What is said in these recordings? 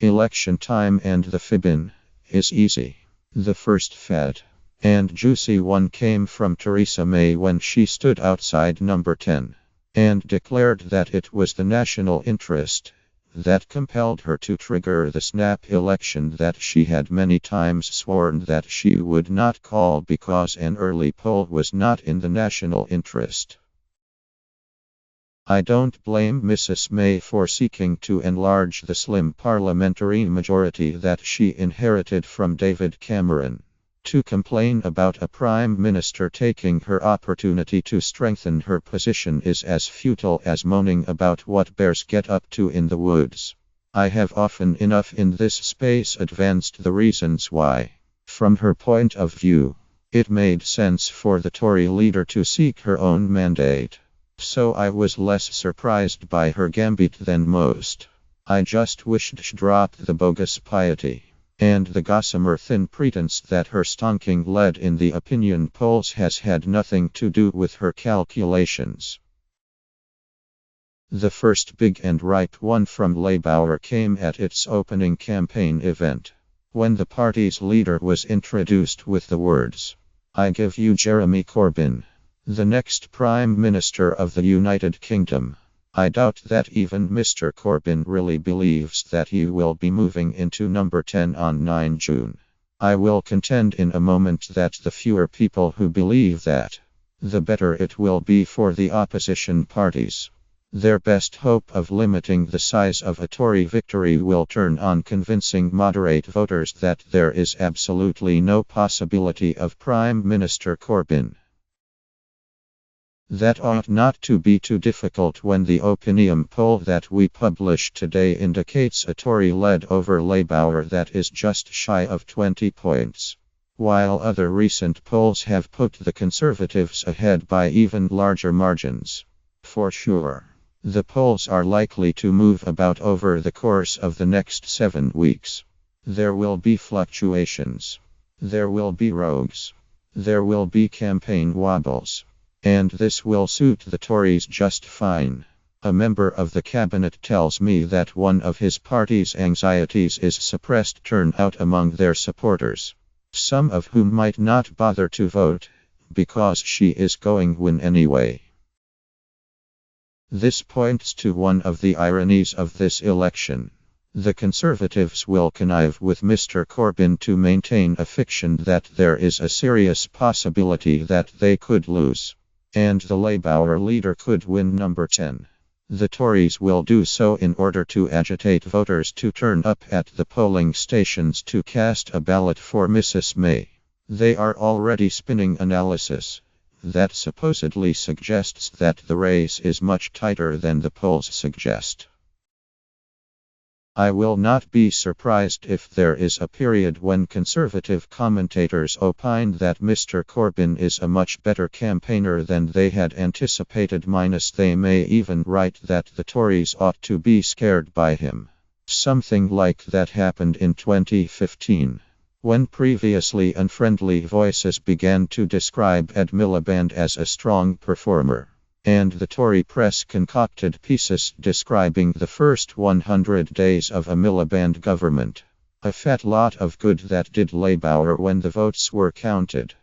Election time and the Fibbin is easy. The first fat and juicy one came from Theresa May when she stood outside number 10 and declared that it was the national interest that compelled her to trigger the snap election that she had many times sworn that she would not call because an early poll was not in the national interest. I don't blame Mrs. May for seeking to enlarge the slim parliamentary majority that she inherited from David Cameron. To complain about a prime minister taking her opportunity to strengthen her position is as futile as moaning about what bears get up to in the woods. I have often enough in this space advanced the reasons why. From her point of view, it made sense for the Tory leader to seek her own mandate. So I was less surprised by her gambit than most. I just wished she'd drop the bogus piety and the gossamer thin pretense that her stonking lead in the opinion polls has had nothing to do with her calculations. The first big and ripe one from Labour came at its opening campaign event, when the party's leader was introduced with the words, "I give you Jeremy Corbyn, the next Prime Minister of the United Kingdom." I doubt that even Mr. Corbyn really believes that he will be moving into number 10 on 9 June. I will contend in a moment that the fewer people who believe that, the better it will be for the opposition parties. Their best hope of limiting the size of a Tory victory will turn on convincing moderate voters that there is absolutely no possibility of Prime Minister Corbyn. That ought not to be too difficult when the opinion poll that we published today indicates a Tory lead over Labour that is just shy of 20 points, while other recent polls have put the Conservatives ahead by even larger margins. For sure, the polls are likely to move about over the course of the next 7 weeks. There will be fluctuations. There will be rogues. There will be campaign wobbles. And this will suit the Tories just fine. A member of the cabinet tells me that one of his party's anxieties is suppressed turnout among their supporters, some of whom might not bother to vote, because she is going to win anyway. This points to one of the ironies of this election. The Conservatives will connive with Mr. Corbyn to maintain a fiction that there is a serious possibility that they could lose, and the Labour leader could win number 10. The Tories will do so in order to agitate voters to turn up at the polling stations to cast a ballot for Mrs. May. They are already spinning analysis that supposedly suggests that the race is much tighter than the polls suggest. I will not be surprised if there is a period when Conservative commentators opine that Mr. Corbyn is a much better campaigner than they had anticipated, minus they may even write that the Tories ought to be scared by him. Something like that happened in 2015, when previously unfriendly voices began to describe Ed Miliband as a strong performer, and the Tory press concocted pieces describing the first 100 days of a Miliband government. A fat lot of good that did Labour when the votes were counted.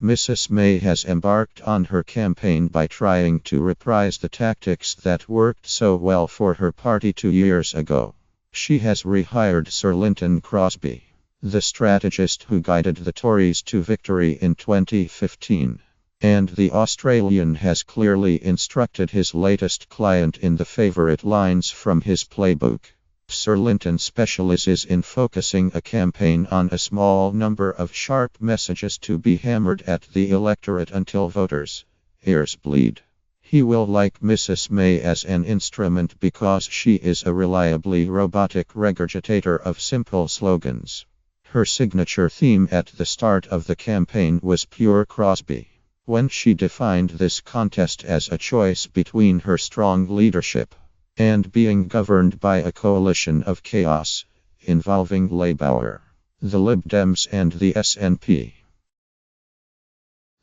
Mrs. May has embarked on her campaign by trying to reprise the tactics that worked so well for her party 2 years ago. She has rehired Sir Linton Crosby, the strategist who guided the Tories to victory in 2015. And the Australian has clearly instructed his latest client in the favourite lines from his playbook. Sir Linton specializes in focusing a campaign on a small number of sharp messages to be hammered at the electorate until voters' ears bleed. He will like Mrs. May as an instrument because she is a reliably robotic regurgitator of simple slogans. Her signature theme at the start of the campaign was pure Crosby, when she defined this contest as a choice between her strong leadership and being governed by a coalition of chaos, involving Labour, the Lib Dems and the SNP.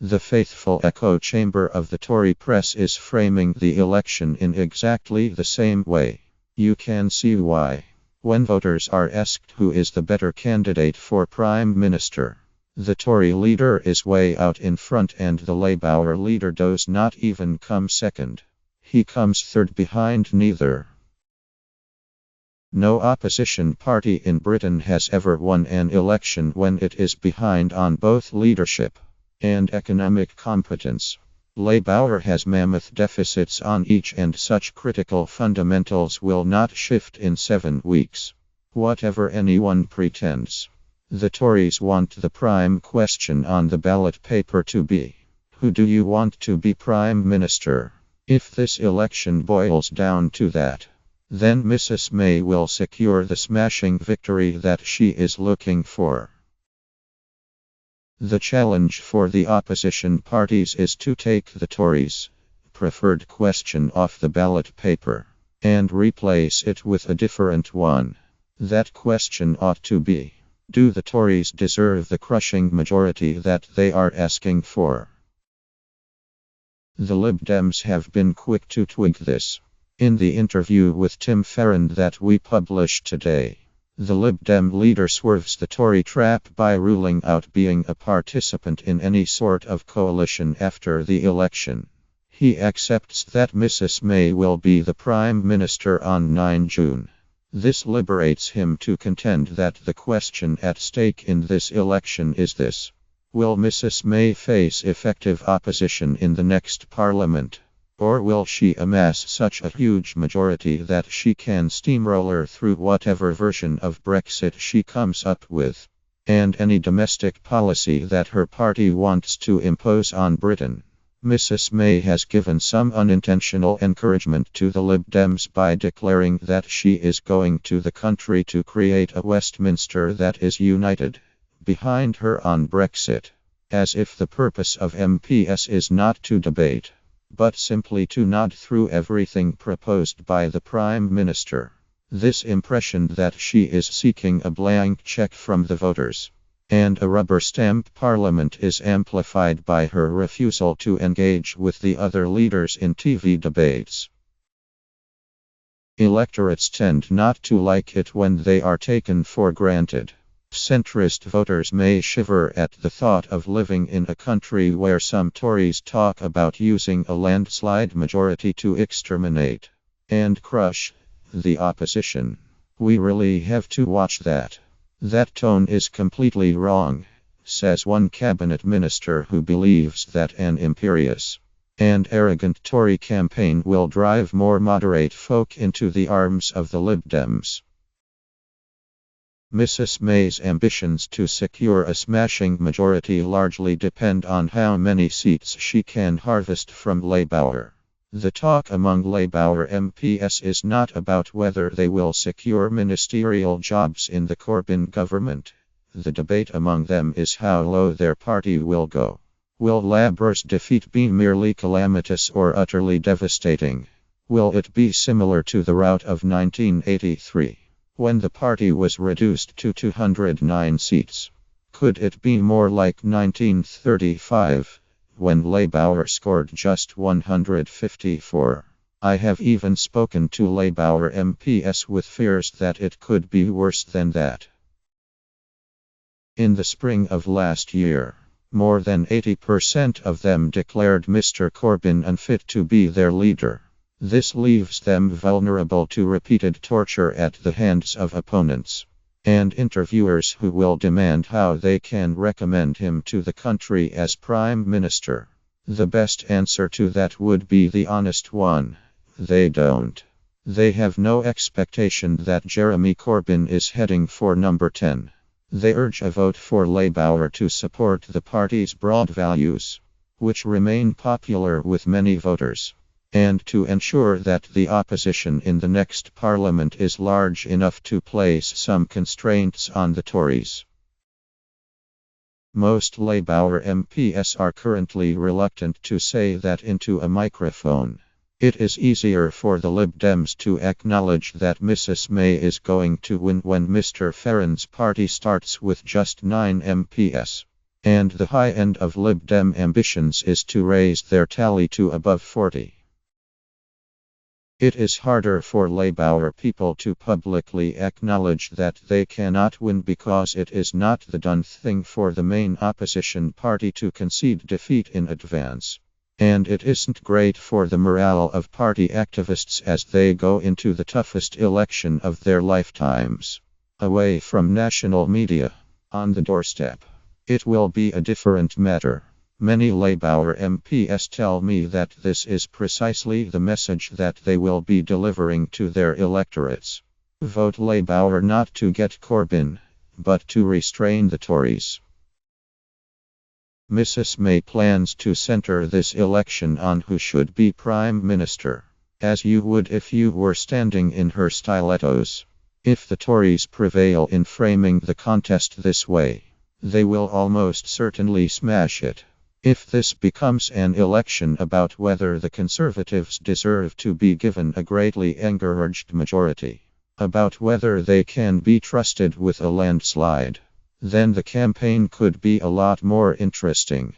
The faithful echo chamber of the Tory press is framing the election in exactly the same way. You can see why. When voters are asked who is the better candidate for Prime Minister, the Tory leader is way out in front and the Labour leader does not even come second. He comes third behind neither. No opposition party in Britain has ever won an election when it is behind on both leadership and economic competence. Labour has mammoth deficits on each, and such critical fundamentals will not shift in 7 weeks. Whatever anyone pretends. The Tories want the prime question on the ballot paper to be: who do you want to be Prime Minister? If this election boils down to that, then Mrs. May will secure the smashing victory that she is looking for. The challenge for the opposition parties is to take the Tories' preferred question off the ballot paper and replace it with a different one. That question ought to be: do the Tories deserve the crushing majority that they are asking for? The Lib Dems have been quick to twig this. In the interview with Tim Farron that we published today, the Lib Dem leader swerves the Tory trap by ruling out being a participant in any sort of coalition after the election. He accepts that Mrs. May will be the Prime Minister on 9 June. This liberates him to contend that the question at stake in this election is this: will Mrs. May face effective opposition in the next Parliament? Or will she amass such a huge majority that she can steamroller through whatever version of Brexit she comes up with, and any domestic policy that her party wants to impose on Britain? Mrs. May has given some unintentional encouragement to the Lib Dems by declaring that she is going to the country to create a Westminster that is united behind her on Brexit, as if the purpose of MPS is not to debate, but simply to nod through everything proposed by the Prime Minister. This impression that she is seeking a blank check from the voters and a rubber stamp parliament is amplified by her refusal to engage with the other leaders in TV debates. Electorates tend not to like it when they are taken for granted. Centrist voters may shiver at the thought of living in a country where some Tories talk about using a landslide majority to exterminate and crush the opposition. We really have to watch that. That tone is completely wrong, says one cabinet minister who believes that an imperious and arrogant Tory campaign will drive more moderate folk into the arms of the Lib Dems. Mrs. May's ambitions to secure a smashing majority largely depend on how many seats she can harvest from Labour. The talk among Labour MPs is not about whether they will secure ministerial jobs in the Corbyn government. The debate among them is how low their party will go. Will Labour's defeat be merely calamitous or utterly devastating? Will it be similar to the rout of 1983? When the party was reduced to 209 seats? Could it be more like 1935, when Labour scored just 154? I have even spoken to Labour MPs with fears that it could be worse than that. In the spring of last year, more than 80% of them declared Mr. Corbyn unfit to be their leader. This leaves them vulnerable to repeated torture at the hands of opponents and interviewers who will demand how they can recommend him to the country as Prime Minister. The best answer to that would be the honest one: they don't. They have no expectation that Jeremy Corbyn is heading for number 10. They urge a vote for Labour to support the party's broad values, which remain popular with many voters, and to ensure that the opposition in the next Parliament is large enough to place some constraints on the Tories. Most Labour MPs are currently reluctant to say that into a microphone. It is easier for the Lib Dems to acknowledge that Mrs. May is going to win when Mr. Farron's party starts with just 9 MPs, and the high end of Lib Dem ambitions is to raise their tally to above 40. It is harder for Labour people to publicly acknowledge that they cannot win because it is not the done thing for the main opposition party to concede defeat in advance. And it isn't great for the morale of party activists as they go into the toughest election of their lifetimes. Away from national media, on the doorstep, it will be a different matter. Many Labour MPs tell me that this is precisely the message that they will be delivering to their electorates. Vote Labour not to get Corbyn, but to restrain the Tories. Mrs May plans to centre this election on who should be Prime Minister, as you would if you were standing in her stilettos. If the Tories prevail in framing the contest this way, they will almost certainly smash it. If this becomes an election about whether the Conservatives deserve to be given a greatly encouraged majority, about whether they can be trusted with a landslide, then the campaign could be a lot more interesting.